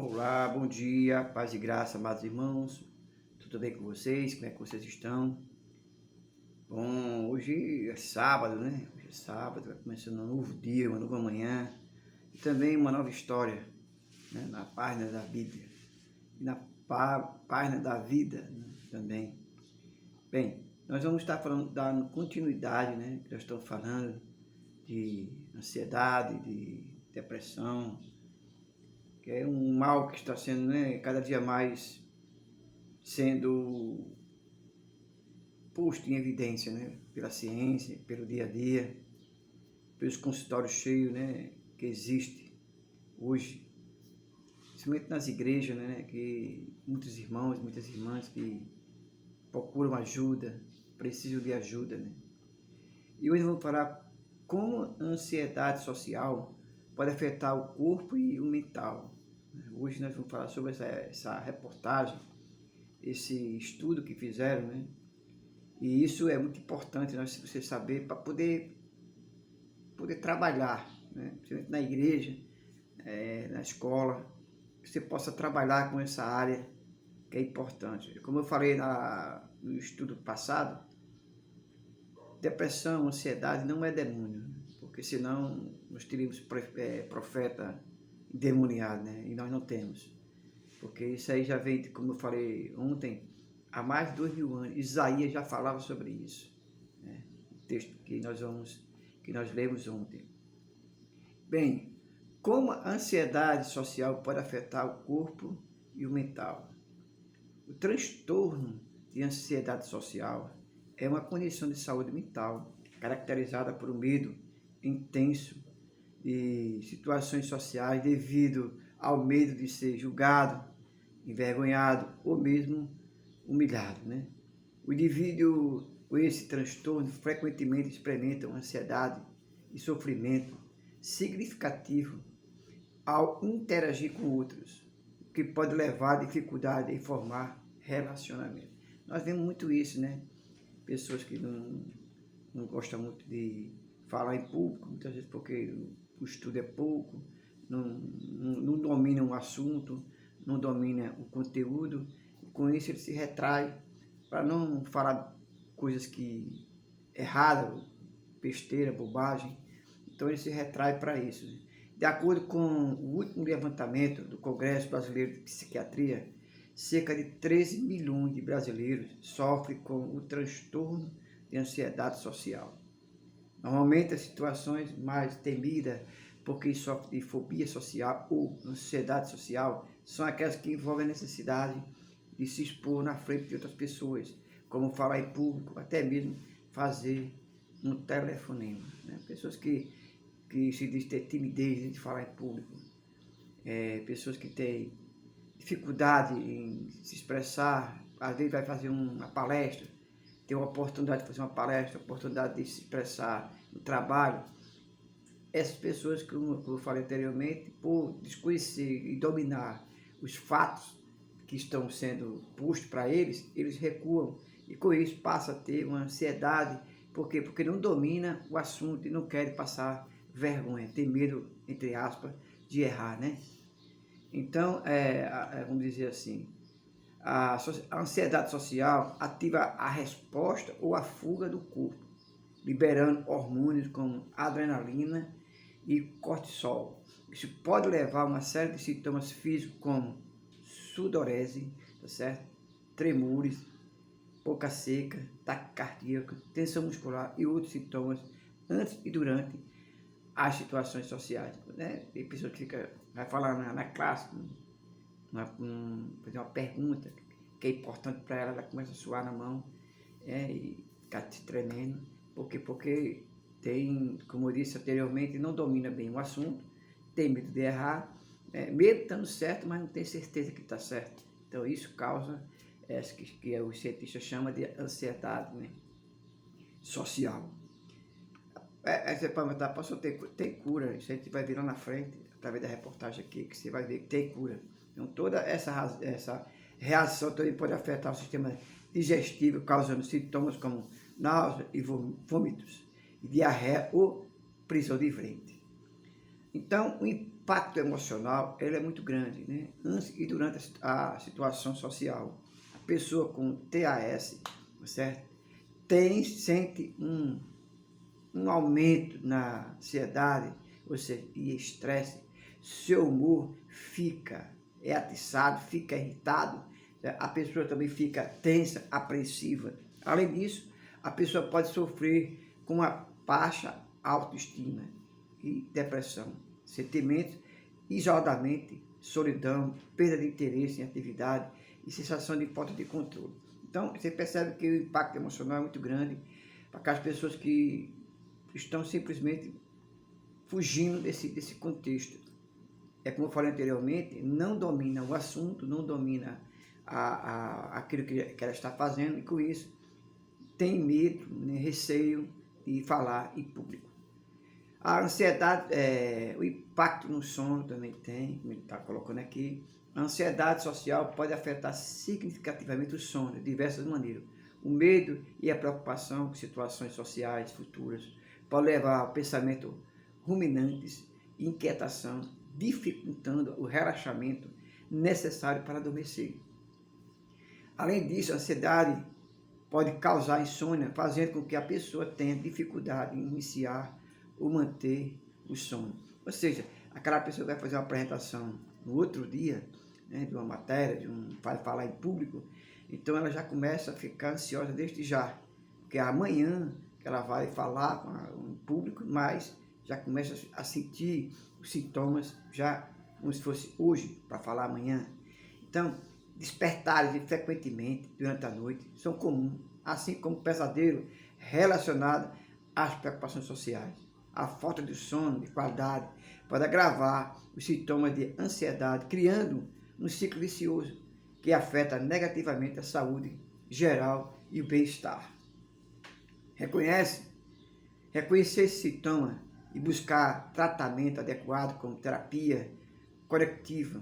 Olá, bom dia, paz e graça, amados irmãos. Tudo bem com vocês? Como é que vocês estão? Bom, hoje é sábado, né? Hoje é sábado, vai começando um novo dia, uma nova manhã e também uma nova história, né? Na página da Bíblia e na página da vida, né? Também. Bem, nós vamos estar falando, dando continuidade, né? Que nós estamos falando de ansiedade, de depressão, que é um mal que está sendo, né, cada dia mais sendo posto em evidência, né, pela ciência, pelo dia a dia, pelos consultórios cheios, né, que existe hoje, principalmente nas igrejas, né, que muitos irmãos, muitas irmãs que procuram ajuda, precisam de ajuda, né. E hoje vamos falar como a ansiedade social pode afetar o corpo e o mental. Hoje nós vamos falar sobre essa reportagem, esse estudo que fizeram, né? E isso é muito importante, você saber para poder trabalhar, né? Principalmente na igreja, na escola, que você possa trabalhar com essa área que é importante. Como eu falei no estudo passado, depressão, ansiedade não é demônio, porque senão nós teríamos profeta endemoniado, né? E nós não temos. Porque isso aí já vem, como eu falei ontem, há mais de 2000 anos. Isaías já falava sobre isso, né? O texto que nós lemos ontem. Bem, como a ansiedade social pode afetar o corpo e o mental? O transtorno de ansiedade social é uma condição de saúde mental caracterizada por um medo intenso de situações sociais devido ao medo de ser julgado, envergonhado ou mesmo humilhado, né? O indivíduo com esse transtorno frequentemente experimenta uma ansiedade e sofrimento significativo ao interagir com outros, o que pode levar a dificuldade em formar relacionamento. Nós vemos muito isso, né? Pessoas que não gostam muito de falar em público, muitas vezes porque o estudo é pouco, não dominam o assunto, não domina o conteúdo, e com isso ele se retrai para não falar coisas que erradas, besteira, bobagem. Então ele se retrai para isso. De acordo com o último levantamento do Congresso Brasileiro de Psiquiatria, cerca de 13 milhões de brasileiros sofrem com o transtorno de ansiedade social. Normalmente as situações mais temidas por quem sofre de fobia social ou ansiedade social são aquelas que envolvem a necessidade de se expor na frente de outras pessoas, como falar em público, até mesmo fazer um telefonema, né? Pessoas que se diz ter timidez de falar em público, pessoas que têm dificuldade em se expressar, às vezes vai fazer uma palestra, tem uma oportunidade de fazer uma palestra, oportunidade de se expressar no trabalho. Essas pessoas, como eu falei anteriormente, por desconhecer e dominar os fatos que estão sendo postos para eles, eles recuam e com isso passa a ter uma ansiedade. Por quê? Porque não domina o assunto e não querem passar vergonha, tem medo, entre aspas, de errar, né? Então, vamos dizer assim, a ansiedade social ativa a resposta ou a fuga do corpo, liberando hormônios como adrenalina e cortisol. Isso pode levar a uma série de sintomas físicos como sudorese, tá certo? Tremores, boca seca, taquicardia, tensão muscular e outros sintomas antes e durante as situações sociais, né? Tem pessoa que vai falar na classe, fazer uma pergunta que é importante para ela começa a suar na mão, e ficar te tremendo, porque tem, como eu disse anteriormente, não domina bem o assunto, tem medo de errar, medo estando certo, mas não tem certeza que está certo. Então isso causa essa que os cientistas chamam de ansiedade, né, social. Você pode perguntar, pastor, tem cura? Isso a gente vai ver lá na frente, através da reportagem aqui, que você vai ver que tem cura. Então toda essa reação também pode afetar o sistema digestivo, causando sintomas como náusea e vômitos, diarreia ou prisão de ventre. Então, o impacto emocional ele é muito grande, né? Antes e durante a situação social. A pessoa com TAS, certo? Sente um aumento na ansiedade, ou seja, e estresse. Seu humor é atiçado, fica irritado, né? A pessoa também fica tensa, apreensiva. Além disso, a pessoa pode sofrer com uma baixa autoestima e depressão, sentimentos, isolamento, solidão, perda de interesse em atividade e sensação de falta de controle. Então, você percebe que o impacto emocional é muito grande para aquelas pessoas que estão simplesmente fugindo desse contexto. É como eu falei anteriormente, não domina o assunto, não domina aquilo que ela está fazendo, e com isso tem medo, né, receio de falar em público. A ansiedade, o impacto no sono também tem, como ele está colocando aqui. A ansiedade social pode afetar significativamente o sono de diversas maneiras. O medo e a preocupação com situações sociais futuras pode levar ao pensamento ruminantes e inquietação, dificultando o relaxamento necessário para adormecer. Além disso, a ansiedade pode causar insônia, fazendo com que a pessoa tenha dificuldade em iniciar ou manter o sono. Ou seja, aquela pessoa que vai fazer uma apresentação no outro dia, né, de uma matéria, vai falar em público, então ela já começa a ficar ansiosa desde já, porque amanhã que ela vai falar em público, mas já começa a sentir os sintomas já como se fosse hoje para falar amanhã. Então, despertares frequentemente durante a noite são comuns, assim como pesadelo relacionado às preocupações sociais. A falta de sono de qualidade pode agravar os sintomas de ansiedade, criando um ciclo vicioso que afeta negativamente a saúde geral e o bem-estar. Reconhecer esse sintoma e buscar tratamento adequado como terapia corretiva,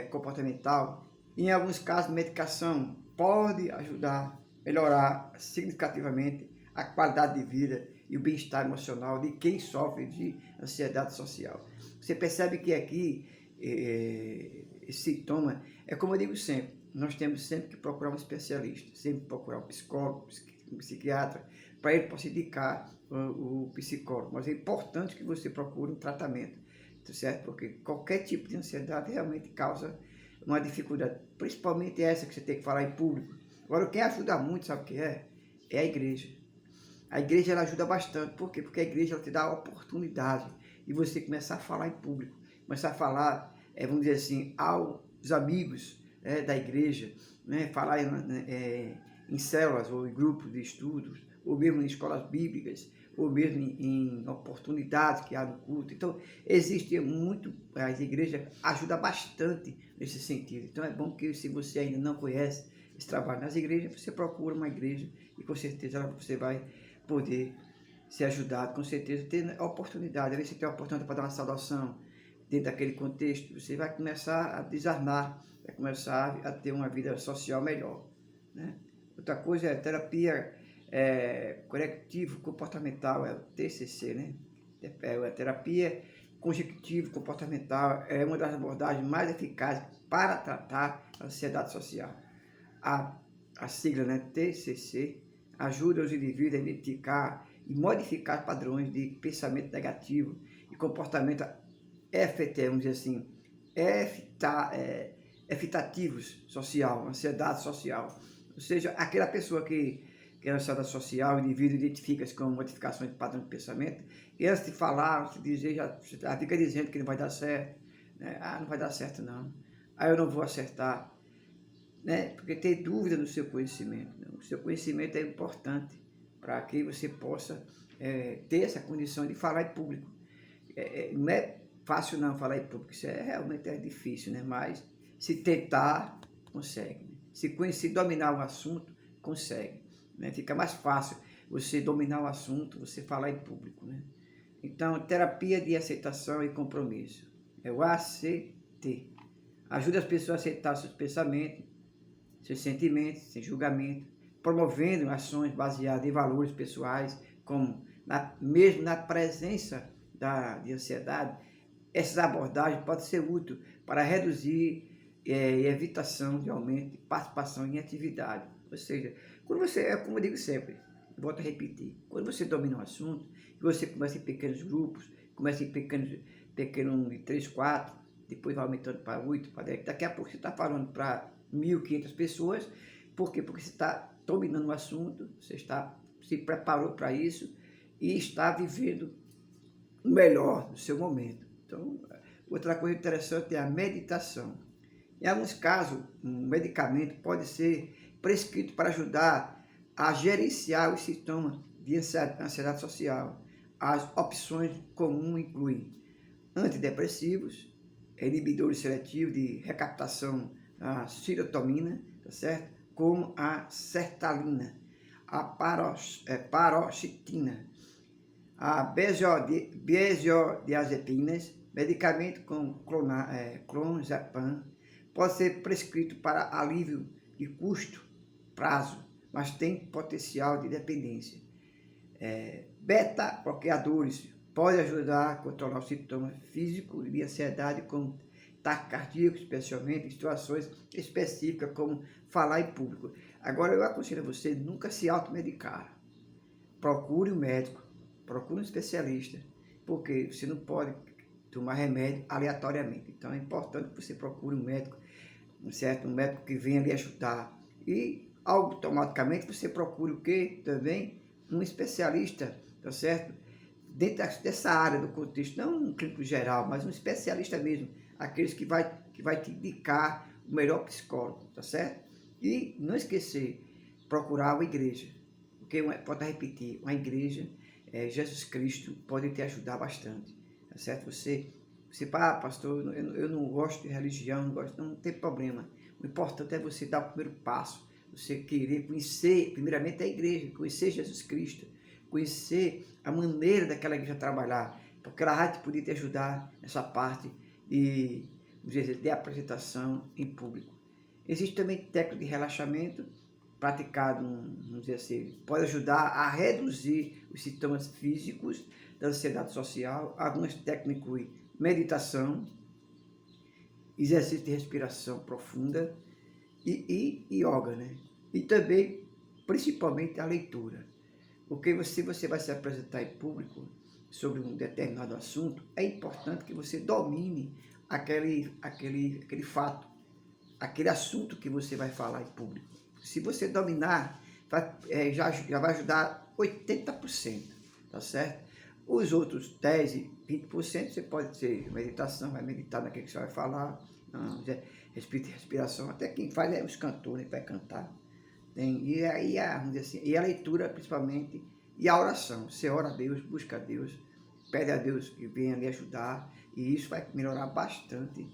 comportamental, e em alguns casos medicação, pode ajudar a melhorar significativamente a qualidade de vida e o bem-estar emocional de quem sofre de ansiedade social. Você percebe que aqui esse sintoma é como eu digo sempre, nós temos sempre que procurar um especialista, sempre procurar um psicólogo, um psiquiatra, para ele possa indicar o psicólogo. Mas é importante que você procure um tratamento, certo? Porque qualquer tipo de ansiedade realmente causa uma dificuldade, principalmente essa que você tem que falar em público. Agora, o que ajuda muito, sabe o que é? É a igreja. A igreja ela ajuda bastante. Por quê? Porque a igreja ela te dá a oportunidade de você começar a falar em público, começar a falar, vamos dizer assim, aos amigos da igreja, né? Falar em células ou em grupos de estudos, ou mesmo em escolas bíblicas, ou mesmo em oportunidades que há no culto. Então, existe muito, as igrejas ajudam bastante nesse sentido. Então, é bom que se você ainda não conhece esse trabalho nas igrejas, você procura uma igreja e com certeza você vai poder ser ajudado, com certeza, ter a oportunidade. Às vezes você tem a oportunidade para dar uma saudação dentro daquele contexto, você vai começar a desarmar, vai começar a ter uma vida social melhor, né? Outra coisa é a terapia correctivo comportamental, é o TCC, né? A terapia conjuntivo comportamental é uma das abordagens mais eficazes para tratar a ansiedade social. A sigla, né, TCC, ajuda os indivíduos a identificar e modificar padrões de pensamento negativo e comportamento vamos dizer assim, evitativos social, ansiedade social. Ou seja, aquela pessoa que é ansiedade social, o indivíduo identifica-se com modificações de padrão de pensamento, e antes de falar, antes de dizer, já fica dizendo que não vai dar certo, né? Ah, não vai dar certo não, eu não vou acertar, né? Porque tem dúvida no seu conhecimento, né? O seu conhecimento é importante para que você possa ter essa condição de falar em público. Não é fácil não falar em público, isso realmente é difícil, né? Mas se tentar, consegue, né? Se conhecer, dominar o assunto, consegue, né? Fica mais fácil você dominar o assunto, você falar em público, né? Então, terapia de aceitação e compromisso, é o ACT. Ajuda as pessoas a aceitar seus pensamentos, seus sentimentos, sem julgamento, promovendo ações baseadas em valores pessoais, como mesmo na presença de ansiedade, essas abordagens podem ser úteis para reduzir e evitação de aumento de participação em atividade. Ou seja, quando você, é como eu digo sempre, volto a repetir, quando você domina um assunto, você começa em pequenos grupos, começa em pequenos de 3, 4, depois vai aumentando para 8, para 10, daqui a pouco você está falando para 1.500 pessoas. Por quê? Porque você está dominando o assunto, você se preparou para isso e está vivendo o melhor do seu momento. Então, outra coisa interessante é a meditação. Em alguns casos, um medicamento pode ser prescrito para ajudar a gerenciar os sintomas de ansiedade social. As opções comuns incluem antidepressivos, inibidores seletivos de recaptação da serotonina, tá certo? Como a sertralina, a paroxetina, a benzodiazepinas, medicamento com clonazepam, pode ser prescrito para alívio de curto prazo, mas tem potencial de dependência. Beta-bloqueadores podem ajudar a controlar os sintomas físicos de ansiedade, como taquicardia, especialmente em situações específicas, como falar em público. Agora, eu aconselho a você nunca se automedicar. Procure um médico, procure um especialista, porque você não pode tomar remédio aleatoriamente. Então, é importante que você procure um médico, certo? Um médico que venha lhe ajudar. E, automaticamente, você procure o quê? Também um especialista, tá certo? Dentro dessa área do contexto, não um clínico geral, mas um especialista mesmo, aqueles que vai te indicar o melhor psicólogo, tá certo? E não esquecer, procurar uma igreja, porque, pode repetir, uma igreja, Jesus Cristo pode te ajudar bastante, tá certo? Você pastor, eu não gosto de religião, não tem problema. O importante é você dar o primeiro passo, você querer conhecer, primeiramente, a igreja, conhecer Jesus Cristo, conhecer a maneira daquela igreja trabalhar, porque ela vai poder te ajudar nessa parte de apresentação em público. Existe também técnica de relaxamento, praticado, vamos dizer assim, pode ajudar a reduzir os sintomas físicos da ansiedade social. Algumas técnicas incluem meditação, exercício de respiração profunda e yoga, né? E também, principalmente, a leitura. Porque se você vai se apresentar em público sobre um determinado assunto, é importante que você domine aquele fato, aquele assunto que você vai falar em público. Se você dominar, já vai ajudar 80%, tá certo? Os outros 10 e 20% você pode ser meditação, vai meditar naquilo que você vai falar, respiração, até quem faz é os cantores, vai cantar. Vamos dizer assim, e a leitura principalmente, e a oração. Você ora a Deus, busca a Deus, pede a Deus que venha lhe ajudar, e isso vai melhorar bastante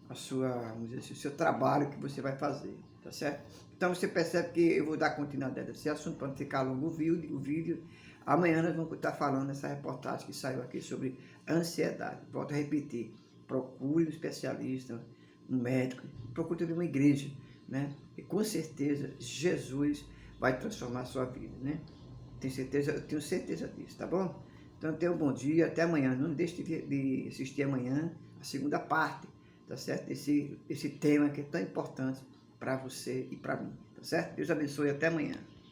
vamos dizer assim, o seu trabalho que você vai fazer, tá certo? Então você percebe que eu vou dar continuidade a esse assunto para não ficar longo o vídeo. Amanhã nós vamos estar falando nessa reportagem que saiu aqui sobre ansiedade. Volto a repetir, procure um especialista, um médico, procure também uma igreja, né? E com certeza Jesus vai transformar a sua vida, né? Eu tenho certeza disso, tá bom? Então tenha um bom dia, até amanhã. Não deixe de assistir amanhã a segunda parte, tá certo? Esse tema que é tão importante para você e para mim, tá certo? Deus abençoe, até amanhã.